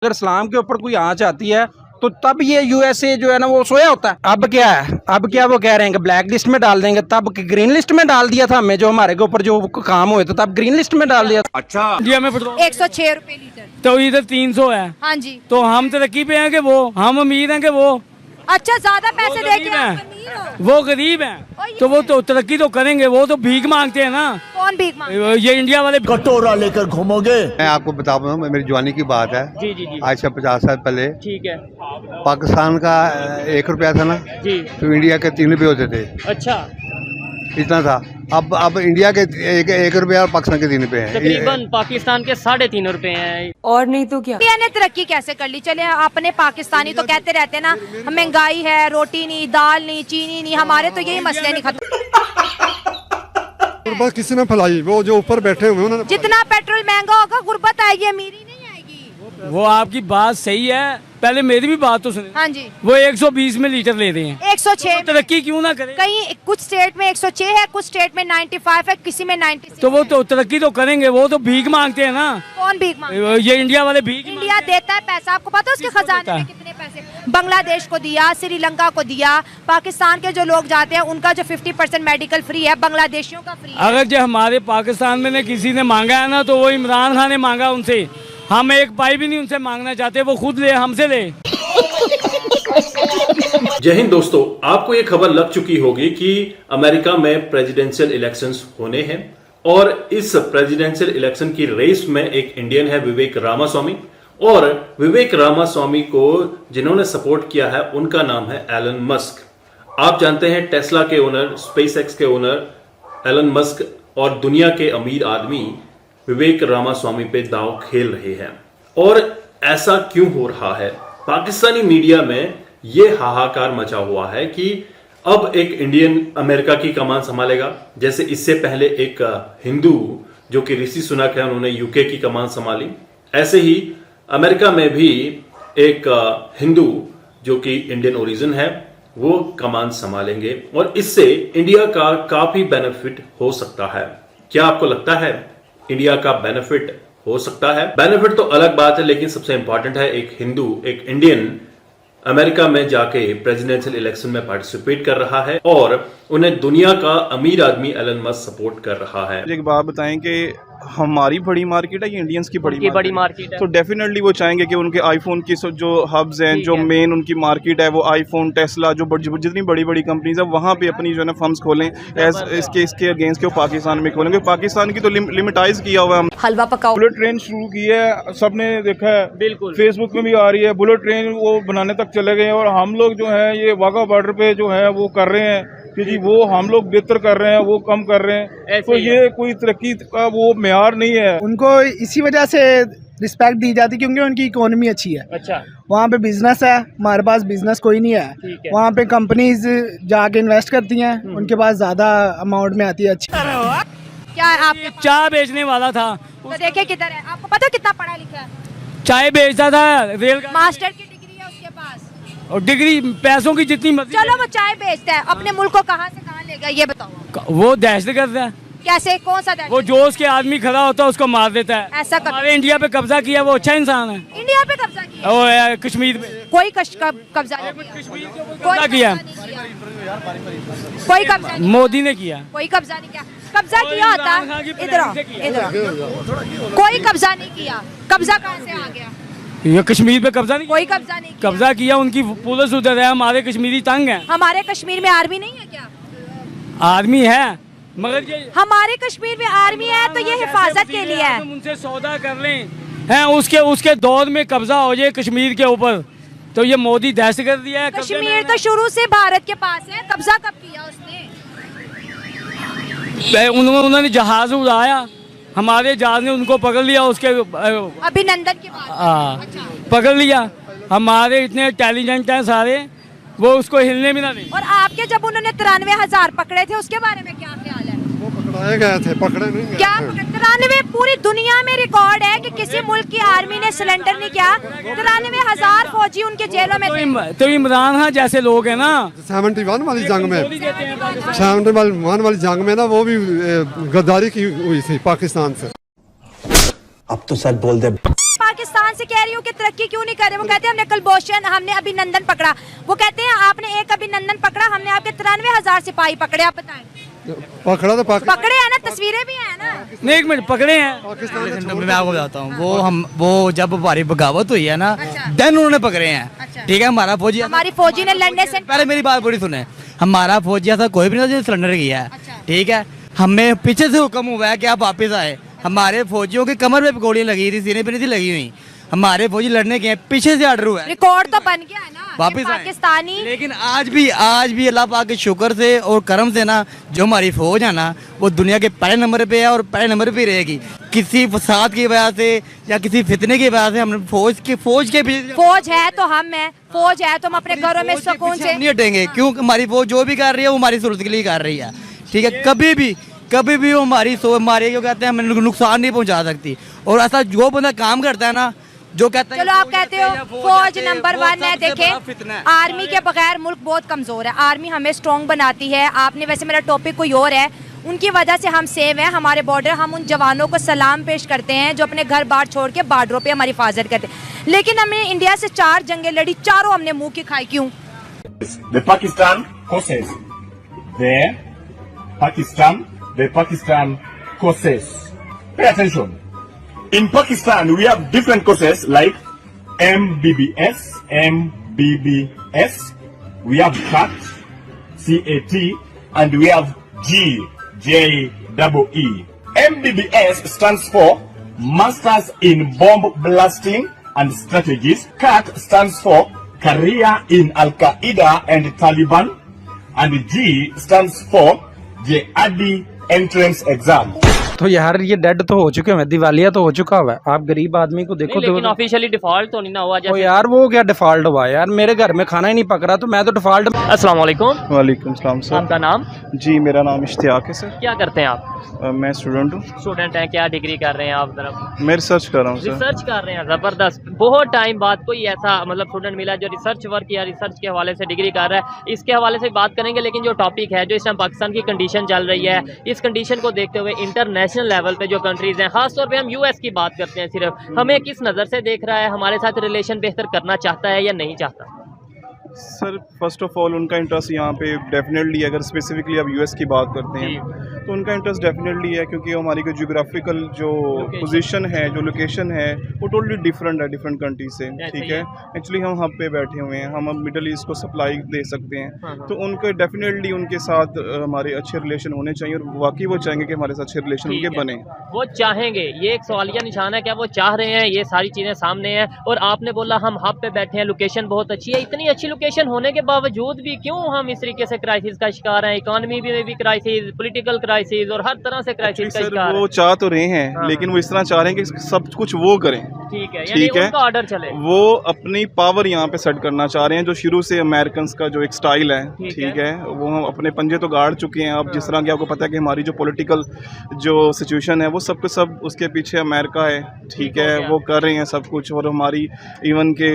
अगर इस्लाम के ऊपर कोई आंच आती है तो तब ये यूएसए जो है ना वो सोया होता है। अब क्या है, अब क्या वो कह रहे हैं कि ब्लैक लिस्ट में डाल देंगे, तब ग्रीन लिस्ट में डाल दिया था हमें, जो हमारे के ऊपर जो काम हुए थे तब ग्रीन लिस्ट में डाल दिया था। अच्छा इंडिया में पेट्रोल 106 रुपए लीटर। तो इधर 300 है। हाँ जी। तो हम तरक्की पे हैं कि वो, हम अमीर हैं कि वो अच्छा ज्यादा पैसे दे के गरीब आप हैं। अमीर हो। वो गरीब हैं तो वो तो तरक्की तो करेंगे, वो तो भीख मांगते हैं ना। कौन भीख मांग? ये इंडिया वाले कटोरा लेकर घूमोगे। मैं आपको बता दूं, मेरी जवानी की बात है। जी जी जी आज से 50 साल पहले ठीक है पाकिस्तान का 1 रुपया था ना, जी। तो इंडिया के 3 रुपये होते थे, अच्छा इतना था। अब इंडिया के एक रुपया और पाकिस्तान के 3 रुपये हैं। तकरीबन पाकिस्तान के 3.5 रुपए हैं। और नहीं तो क्या। इंडिया ने तरक्की कैसे कर ली? चले अपने पाकिस्तानी तो कहते रहते हैं ना महंगाई है, रोटी नहीं, दाल नहीं, चीनी नहीं, हमारे तो यही मसले नहीं खत्म। गुर्बत किसी ने फैलाई, वो जो ऊपर बैठे हुए उन्होंने। जितना पेट्रोल महंगा होगा गुर्बत आएगी, अमीरी नहीं आएगी। वो आपकी बात सही है, पहले मेरी भी बात तो सुने। हाँ जी। वो 120 में लीटर ले रहे हैं, 106। तरक्की क्यों ना करे? कहीं कुछ स्टेट में 106 है, कुछ स्टेट में 95 है, किसी में 96। तो वो तो तरक्की तो करेंगे, वो तो भीख मांगते हैं ना। कौन भीख मांग? ये इंडिया वाले भीख इंडिया देता है पैसा, आपको पता है उसके किसको खजाने देता में है? कितने पैसे? बांग्लादेश को दिया, श्रीलंका को दिया, पाकिस्तान के जो लोग जाते हैं उनका जो 50% मेडिकल फ्री है, बांग्लादेशियों का फ्री है। अगर जो हमारे पाकिस्तान में ने किसी ने मांगा है ना, तो वो इमरान खान ने मांगा उनसे। हम एक पाई भी नहीं उनसे मांगना चाहते, वो खुद ले, हमसे ले। जय हिंद दोस्तों, आपको ये खबर लग चुकी होगी कि अमेरिका में प्रेसिडेंशियल इलेक्शंस होने हैं और इस प्रेसिडेंशियल इलेक्शन की रेस में एक इंडियन है विवेक रामास्वामी, और विवेक रामास्वामी को जिन्होंने सपोर्ट किया है उनका नाम है एलन मस्क। आप जानते हैं टेस्ला के ओनर, स्पेसएक्स के ओनर एलन मस्क और दुनिया के अमीर आदमी विवेक रामास्वामी पे दांव खेल रहे हैं। और ऐसा क्यों हो रहा है? पाकिस्तानी मीडिया में यह हाहाकार मचा हुआ है कि अब एक इंडियन अमेरिका की कमान संभालेगा, जैसे इससे पहले एक हिंदू जो कि ऋषि सुनक है उन्होंने यूके की कमान संभाली। ऐसे ही अमेरिका में भी एक हिंदू जो कि इंडियन ओरिजिन है वो कमान संभालेंगे और इससे इंडिया का काफी बेनिफिट हो सकता है। क्या आपको लगता है इंडिया का बेनिफिट हो सकता है? बेनिफिट तो अलग बात है, लेकिन सबसे इंपॉर्टेंट है एक हिंदू, एक इंडियन अमेरिका में जाके प्रेसिडेंशियल इलेक्शन में पार्टिसिपेट कर रहा है और उन्हें दुनिया का अमीर आदमी एलन मस्क सपोर्ट कर रहा है। एक बात बताएं कि हमारी बड़ी मार्केट है ये इंडियंस की बड़ी मार्केट है। तो डेफिनेटली वो चाहेंगे कि उनके आईफोन की जो हब्स हैं, जो मेन उनकी मार्केट है वो आईफोन, टेस्ला, जो जितनी बड़ी बड़ी कंपनीज है वहाँ पे अपनी जो है ना फर्म्स खोलें। एज इसके अगेंस्ट के वो पाकिस्तान में खोलेंगे। पाकिस्तान की तो लिमिटाइज किया हुआ है। हलवा पकाओ। बुलेट ट्रेन शुरू की है, सबने देखा है, बिल्कुल फेसबुक में भी आ रही है। बुलेट ट्रेन वो बनाने तक चले गए और हम लोग जो है ये वाघा बॉर्डर पे जो है वो कर रहे हैं कि जी वो हम लोग बेहतर कर रहे हैं, वो कम कर रहे हैं। तो ये कोई तरक्की का वो मेयार नहीं है। उनको इसी वजह से रिस्पेक्ट दी जाती क्योंकि उनकी इकोनॉमी अच्छी है। अच्छा, वहाँ पे बिजनेस है, हमारे पास बिजनेस कोई नहीं है। ठीक है। वहाँ पे कंपनीज जाके इन्वेस्ट करती हैं, उनके पास ज्यादा अमाउंट में आती है। अच्छी क्या है आप? चाय बेचने वाला था, तो देखिए किधर है, आपको पता है कितना पढ़ा लिखा है? चाय बेचता था, रेल मास्टर की डिग्री है उसके पास। और डिग्री पैसों की जितनी मर्जी। चलो वो चाय बेचता है, अपने मुल्क को कहाँ से कहाँ ले गया ये बताओ। वो दहशतगर्द है। कैसे? कौन सा दहशत? वो जो उसके आदमी खड़ा होता है उसको मार देता है। ऐसा कर हमारे इंडिया पे कब्जा किया, वो अच्छा इंसान है। इंडिया पे कब्जा किया? और कश्मीर पे कोई कब्जा नहीं किया। कब्जा किया, कोई कब्जा नहीं, मोदी ने किया। कोई कब्जा नहीं किया। कब्जा किया होता, इधर आओ, इधर आओ। कोई कब्जा नहीं किया। कब्जा कहाँ से आ गया? ये कश्मीर पे कब्जा नहीं, कोई कब्जा नहीं किया। कब्जा किया उनकी पुलिस उधर है, हमारे कश्मीरी तंग है। हमारे कश्मीर में आर्मी नहीं है क्या? आर्मी है मगर ये हमारे कश्मीर में आर्मी है तो ये हिफाजत के लिए है। तुम उनसे सौदा कर लें हैं, उसके दौर में कब्जा हो जाए कश्मीर के ऊपर, तो ये मोदी दहशत कर दिया है। कश्मीर तो शुरू से भारत के पास है, कब्जा कब किया उसने? उन्होंने जहाज उड़ाया, हमारे जहाज ने उनको पकड़ लिया, उसके अभिनंदन के बाद अच्छा। पकड़ लिया। हमारे इतने इंटेलिजेंट हैं सारे, वो उसको हिलने भी ना दें। और आपके जब उन्होंने 93,000 पकड़े थे उसके बारे में क्या ख्याल है? वो पकड़ाए गए थे, पकड़े नहीं गए क्या थे। 93? पूरी दुनिया में रिकॉर्ड है कि किसी मुल्क की आर्मी ने सिलेंडर नहीं किया। 93,000 फौजी उनके जेलों में थे। तो इमरान खान जैसे लोग हैं ना, 71 वाली जंग में, 71 वाली जंग में ना वो भी गद्दारी की हुई थी पाकिस्तान से। अब तो सच बोल दे। पाकिस्तान से कह रही हूँ कि तरक्की क्यों नहीं कर रहे। वो कहते हैं हमने कुलभूषण, हमने अभिनंदन पकड़ा। वो कहते हैं आपने एक अभिनंदन पकड़ा, हमने आपके 93,000 सिपाही पकड़े। आप बताएं। पकड़ा तो पकड़े हैं ना, तस्वीरें भी हैं ना। नहीं, एक मिनट, पकड़े हैं। मैं आपको बताता हूँ, वो जब हमारी बगावत हुई है ना, देन उन्होंने पकड़े हैं। ठीक है, हमारा फौजी, हमारी फौजी ने लड़ने से पहले मेरी बात पूरी सुने। हमारा फौजी ऐसा कोई भी नहीं था जो सिलेंडर किया है। ठीक है, हमें पीछे से हुक्म हुआ है कि आप वापस आए। हमारे फौजियों की कमर पे गोलियां लगी थी, सीने पे नहीं थी लगी हुई। हमारे फौजी लड़ने के पीछे से ऑर्डर हुआ है। रिकॉर्ड तो बन गया है ना वापिस पाकिस्तानी। लेकिन आज भी अल्लाह पाक के शुक्र से और करम से ना, जो हमारी फौज है ना, वो दुनिया के पहले नंबर पे है और पहले नंबर पे रहेगी। किसी फसाद की वजह से या किसी फितने की वजह से हमने फौज के फौज है तो हम है, फौज है तो हम अपने घरों में सुकून से नहीं हटेंगे। क्यों? हमारी फौज जो भी कर रही है वो हमारी सूरत के लिए कर रही है। ठीक है, कभी भी वो हमारे जो कहते हैं हमें नुकसान नहीं पहुंचा सकती। और ऐसा जो बंदा काम करता है ना, जो कहता है, चलो आप कहते हो फौज नंबर 1 है। देखें, आर्मी के बगैर मुल्क बहुत कमजोर है। आर्मी हमें स्ट्रॉन्ग बनाती है। आपने वैसे, मेरा टॉपिक कोई और है, उनकी वजह से हम सेव हैं। हमारे बॉर्डर, हम उन जवानों को सलाम पेश करते हैं जो अपने घर बार छोड़ के बॉर्डरों पे हमारी हिफाजत करते हैं। लेकिन हमने इंडिया से 4 जंगें लड़ी, चारों हमने मुंह की खाई। क्यों? The Pakistan courses. Pay attention. In Pakistan, we have different courses like MBBS, we have CAT, and we have GJEE. MBBS stands for Masters in Bomb Blasting and Strategies. CAT stands for Career in Al-Qaeda and Taliban. And G stands for JAD Entrance Exam. तो यार ये dead तो हो चुके हैं, दिवालिया तो हो चुका हुआ है। आप गरीब आदमी को देखो, लेकिन ऑफिशियली डिफॉल्ट तो नहीं ना हुआ तो यार वो क्या डिफॉल्ट हुआ यार? मेरे घर में खाना ही नहीं पक रहा तो मैं तो डिफॉल्ट। अस्सलाम वालेकुम। वालेकुम सलाम सर। आपका नाम? जी मेरा नाम इश्तियाक है सर। क्या करते हैं आप? मैं स्टूडेंट हूँ। स्टूडेंट हैं, क्या डिग्री कर रहे हैं आप? तरफ मैं रिसर्च कर रहा हूँ सर। रिसर्च कर रहे हैं, ज़बरदस्त। बहुत टाइम बाद कोई ऐसा मतलब स्टूडेंट मिला जो रिसर्च वर्क या रिसर्च के हवाले से डिग्री कर रहा है। इसके हवाले से बात करेंगे, लेकिन जो टॉपिक है, जो इस टाइम पाकिस्तान की कंडीशन चल रही है, इस कंडीशन को देखते हुए इंटरनेशनल लेवल पे जो कंट्रीज़ हैं, खासतौर पे हम यूएस की बात करते हैं सिर्फ, हमें किस नज़र से देख रहा है, हमारे साथ रिलेशन बेहतर करना चाहता है या नहीं चाहता? सर फर्स्ट ऑफ ऑल उनका इंटरेस्ट यहाँ पे डेफिनेटली, अगर स्पेसिफिकली अब यूएस की बात करते हैं तो उनका इंटरेस्ट डेफिनेटली है, क्योंकि हमारी जो जियोग्राफिकल जो पोजीशन है, जो लोकेशन है, वो टोटली डिफरेंट है डिफरेंट कंट्री से। ठीक है, एक्चुअली हम हब पे बैठे हुए हैं, हम अब मिडल ईस्ट को सप्लाई दे सकते हैं। तो उनको डेफिनेटली उनके साथ हमारे अच्छे रिलेशन होने चाहिए, और वाकई वो चाहेंगे कि हमारे साथ अच्छे रिलेशन उनके बने। वो चाहेंगे, ये एक सवालिया निशान है, क्या वो चाह रहे हैं? ये सारी चीज़ें सामने हैं। और आपने बोला हम हब पे बैठे हैं, लोकेशन बहुत अच्छी है। इतनी अच्छी लोकेशन होने के बावजूद भी क्यों हम इस तरीके से क्राइसिस का शिकार हैं? इकोनॉमी में भी क्राइसिस, पॉलिटिकल क्राइसिस, और हर तरह से क्राइसिस का शिकार। वो चाह तो रहे हैं, लेकिन वो इस तरह चाह रहे हैं कि सब कुछ वो करें। ठीक है, ठीक है, ऑर्डर चले। वो अपनी पावर यहाँ पे सेट करना चाह रहे हैं, जो शुरू से अमेरिकन का जो एक स्टाइल है। ठीक है, वो हम अपने पंजे तो गाड़ चुके हैं। अब जिस तरह की आपको पता है कि हमारी जो पॉलिटिकल जो सिचुएशन है, वो सब कुछ सब उसके पीछे अमेरिका है। ठीक है, वो कर रहे हैं सब कुछ, और हमारी इवन के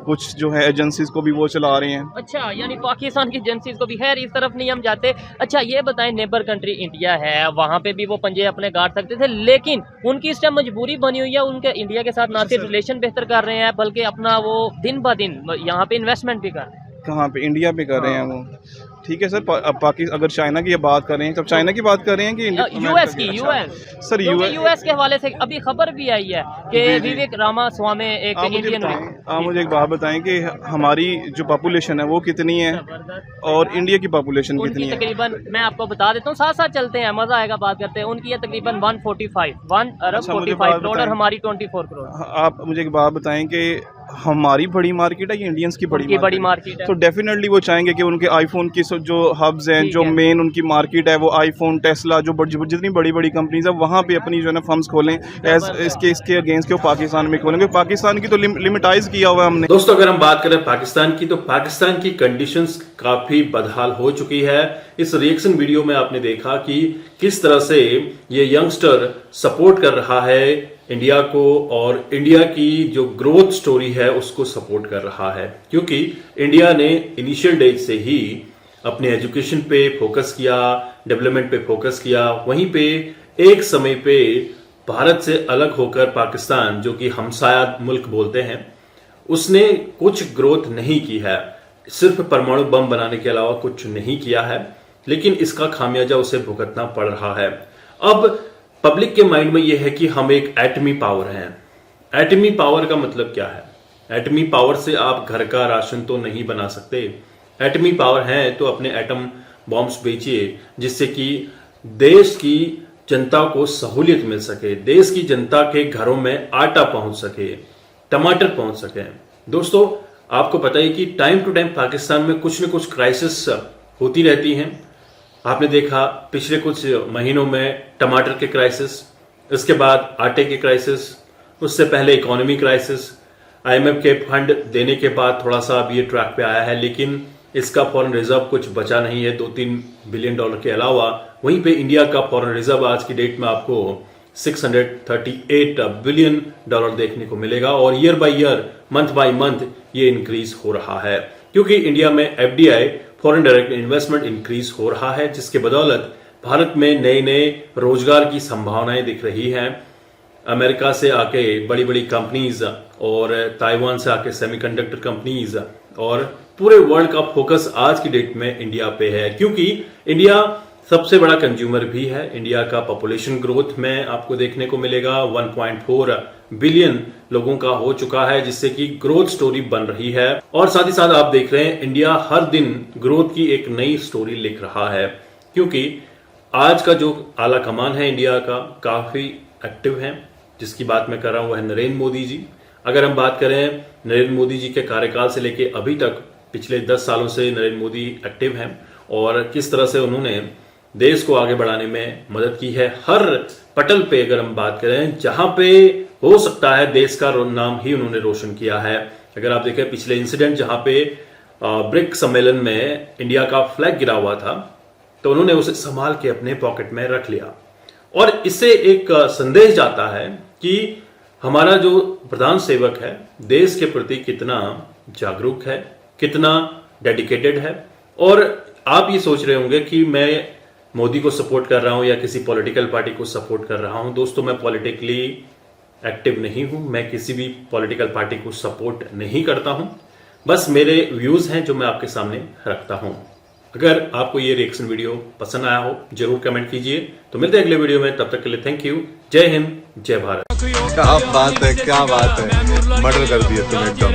कुछ जो है एजेंसीज को भी वो चला रहे हैं। अच्छा, यानी पाकिस्तान की एजेंसीज को भी। खैर, इस तरफ नहीं हम जाते। अच्छा, ये बताएं, नेबर कंट्री इंडिया है, वहाँ पे भी वो पंजे अपने गाड़ सकते थे, लेकिन उनकी इस टाइम मजबूरी बनी हुई है। उनके इंडिया के साथ ना सिर्फ रिलेशन बेहतर कर रहे हैं, बल्कि अपना वो दिन ब दिन यहाँ पे इन्वेस्टमेंट भी कर रहे हैं। कहाँ पे? इंडिया पे कर रहे हैं वो। ठीक है सर, अब पाकिस्तान अगर चाइना की बात कर रहे हैं, तब चाइना की बात कर रहे हैं कि यूएस की? सर यूएस के हवाले से अभी खबर भी आई है कि विवेक रामास्वामी एक इंडियन। आप मुझे एक बात बताएं कि हमारी जो पॉपुलेशन है वो कितनी है और इंडिया की पॉपुलेशन कितनी है? तकरीबन मैं आपको बता देता हूँ, साथ साथ चलते हैं, मजा आएगा बात करते हैं। उनकी है तकरीबन 1 अरब 45 करोड़ और हमारी 24 करोड़। आप मुझे एक बात बताएं कि हमारी बड़ी मार्केट है या इंडियंस की बड़ी मार्केट है? तो डेफिनेटली वो चाहेंगे कि उनके आईफोन की जो हब्स हैं, जो मेन उनकी मार्केट है, वो आईफोन, टेस्ला, जो जितनी बड़ी बड़ी कंपनीज है, वहाँ पे अपनी जो है ना फर्म्स खोलें। एज इसके अगेंस्ट के वो पाकिस्तान में खोलेंगे। पाकिस्तान की तो लिमिटाइज किया हुआ है हमने। दोस्तों, अगर हम बात करें पाकिस्तान की, तो पाकिस्तान की कंडीशंस काफी बदहाल हो चुकी है। इस रिएक्शन वीडियो में आपने देखा कि किस तरह से ये यंगस्टर सपोर्ट कर रहा है इंडिया को, और इंडिया की जो ग्रोथ स्टोरी है उसको सपोर्ट कर रहा है, क्योंकि इंडिया ने इनिशियल डेज से ही अपने एजुकेशन पे फोकस किया, डेवलपमेंट पे फोकस किया। वहीं पे एक समय पे भारत से अलग होकर पाकिस्तान, जो कि हमसाया मुल्क बोलते हैं, उसने कुछ ग्रोथ नहीं की है, सिर्फ परमाणु बम बनाने के अलावा कुछ नहीं किया है, लेकिन इसका खामियाजा उसे भुगतना पड़ रहा है। अब पब्लिक के माइंड में यह है कि हम एक एटमी पावर हैं। एटमी पावर का मतलब क्या है? एटमी पावर से आप घर का राशन तो नहीं बना सकते। एटमी पावर है तो अपने एटम बॉम्ब्स बेचिए, जिससे कि देश की जनता को सहूलियत मिल सके, देश की जनता के घरों में आटा पहुंच सके, टमाटर पहुंच सके। दोस्तों, आपको पता है कि टाइम टू टाइम पाकिस्तान में कुछ न कुछ क्राइसिस होती रहती हैं। आपने देखा पिछले कुछ महीनों में टमाटर के क्राइसिस, इसके बाद आटे के क्राइसिस, उससे पहले इकोनॉमी क्राइसिस, आईएमएफ के फंड देने के बाद थोड़ा सा अब ये ट्रैक पे आया है, लेकिन इसका फॉरेन रिजर्व कुछ बचा नहीं है 2-3 बिलियन डॉलर के अलावा। वहीं पे इंडिया का फॉरेन रिजर्व आज की डेट में आपको 638 बिलियन डॉलर देखने को मिलेगा, और year by year, month by month ये इंक्रीज हो रहा है, क्योंकि इंडिया में FDI, foreign direct investment increase हो रहा है, जिसके बदौलत भारत में नए नए रोजगार की संभावनाएं दिख रही हैं। अमेरिका से आके बड़ी बड़ी कंपनीज और ताइवान से आके सेमीकंडक्टर कंपनीज, और पूरे वर्ल्ड का फोकस आज की डेट में इंडिया पे है, क्योंकि इंडिया सबसे बड़ा कंज्यूमर भी है। इंडिया का पॉपुलेशन ग्रोथ में आपको देखने को मिलेगा 1.4 बिलियन लोगों का हो चुका है, जिससे कि ग्रोथ स्टोरी बन रही है। और साथ ही साथ आप देख रहे हैं इंडिया हर दिन ग्रोथ की एक नई स्टोरी लिख रहा है, क्योंकि आज का जो आला कमान है इंडिया का काफी एक्टिव है। जिसकी बात मैं कर रहा हूं वह है नरेंद्र मोदी जी। अगर हम बात करें नरेंद्र मोदी जी के कार्यकाल से लेके अभी तक, पिछले 10 सालों से नरेंद्र मोदी एक्टिव हैं, और किस तरह से उन्होंने देश को आगे बढ़ाने में मदद की है। हर पटल पे अगर हम बात करें, जहां पे हो सकता है देश का नाम ही उन्होंने रोशन किया है। अगर आप देखें पिछले इंसिडेंट जहां पे ब्रिक्स सम्मेलन में इंडिया का फ्लैग गिरा हुआ था, तो उन्होंने उसे संभाल के अपने पॉकेट में रख लिया, और इससे एक संदेश जाता है कि हमारा जो प्रधान सेवक है देश के प्रति कितना जागरूक है, कितना डेडिकेटेड है। और आप ये सोच रहे होंगे कि मैं मोदी को सपोर्ट कर रहा हूं या किसी पॉलिटिकल पार्टी को सपोर्ट कर रहा हूं। दोस्तों, मैं पॉलिटिकली एक्टिव नहीं हूं, मैं किसी भी पॉलिटिकल पार्टी को सपोर्ट नहीं करता हूं, बस मेरे व्यूज हैं जो मैं आपके सामने रखता हूं। अगर आपको ये रिएक्शन वीडियो पसंद आया हो जरूर कमेंट कीजिए। तो मिलते हैं अगले वीडियो में, तब तक के लिए थैंक यू। जय हिंद, जय भारत। क्या बात है, क्या बात है, मर्डर कर दिया तुमने एकदम।